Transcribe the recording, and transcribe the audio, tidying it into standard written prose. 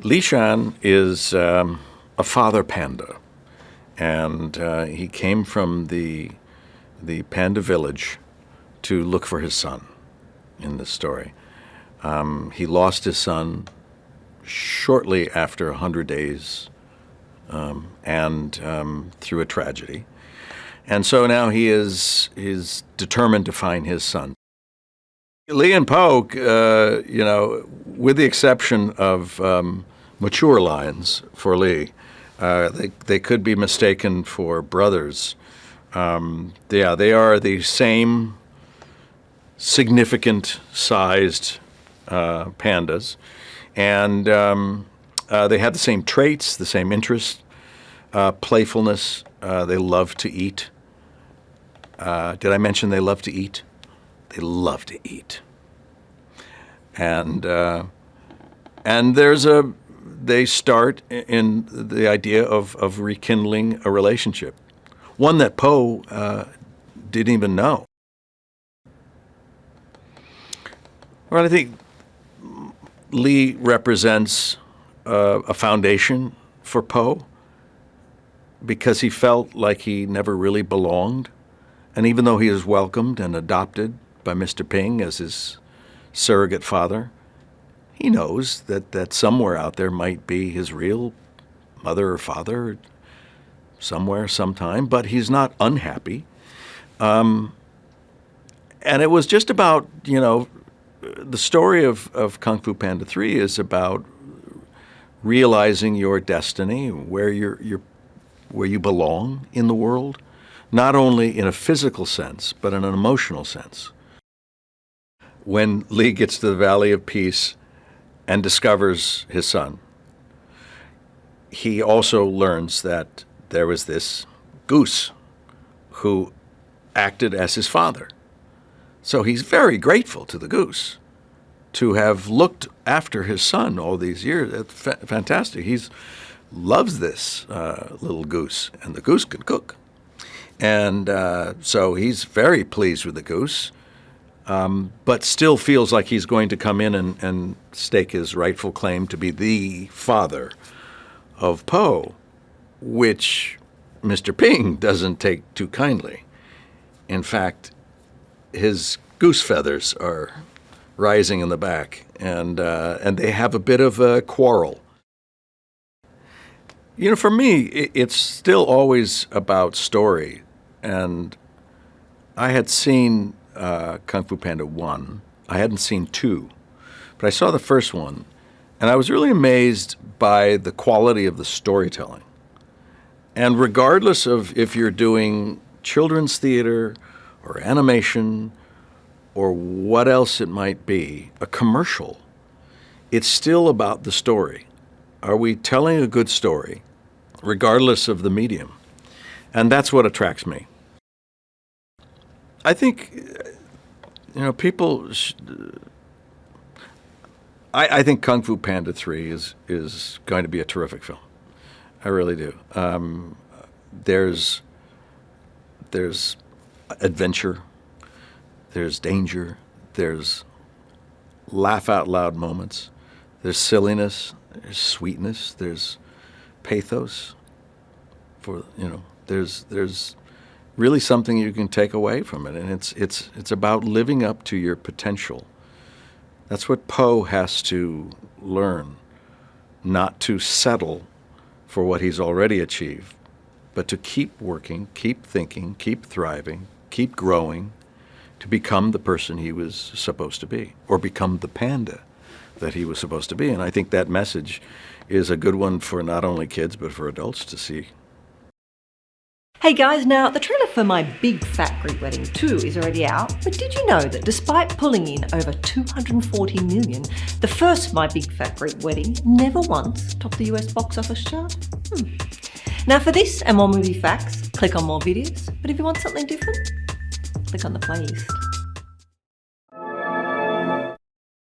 Li Shan is a father panda, and he came from the panda village to look for his son in this story. He lost his son shortly after 100 days and through a tragedy. And so now he's determined to find his son. Li and Po, with the exception of mature lines for Li, they could be mistaken for brothers. They are the same significant sized pandas, and they have the same traits, the same interests, playfulness. They love to eat. Did I mention they love to eat? They love to eat. And they start in the idea of rekindling a relationship, one that Po didn't even know. Well, I think Li represents a foundation for Po because he felt like he never really belonged. And even though he is welcomed and adopted by Mr. Ping as his surrogate father, he knows that somewhere out there might be his real mother or father somewhere, sometime, but he's not unhappy. And it was just about, the story of Kung Fu Panda 3 is about realizing your destiny, where you belong in the world, not only in a physical sense, but in an emotional sense. When Li gets to the Valley of Peace and discovers his son, he also learns that there was this goose who acted as his father. So he's very grateful to the goose to have looked after his son all these years. It's fantastic. He loves this little goose, and the goose can cook. And so he's very pleased with the goose, but still feels like he's going to come in and stake his rightful claim to be the father of Po, which Mr. Ping doesn't take too kindly. In fact, his goose feathers are rising in the back, and they have a bit of a quarrel. For me, it's still always about story. And I had seen Kung Fu Panda 1. I hadn't seen 2. But I saw the first one, and I was really amazed by the quality of the storytelling. And regardless of if you're doing children's theater or animation or what else it might be, a commercial, it's still about the story. Are we telling a good story, regardless of the medium? And that's what attracts me. I think, people. I think Kung Fu Panda 3 is going to be a terrific film. I really do. There's adventure. There's danger. There's laugh out loud moments. There's silliness. There's sweetness. There's pathos. There's really something you can take away from it, and it's about living up to your potential. That's what Po has to learn, not to settle for what he's already achieved, but to keep working, keep thinking, keep thriving, keep growing, to become the person he was supposed to be, or become the panda that he was supposed to be. And I think that message is a good one for not only kids, but for adults to see. Hey guys, now the trailer for My Big Fat Greek Wedding 2 is already out, but did you know that despite pulling in over 240 million, the first My Big Fat Greek Wedding never once topped the US box office chart? Now for this and more movie facts, click on more videos, but if you want something different, click on the playlist.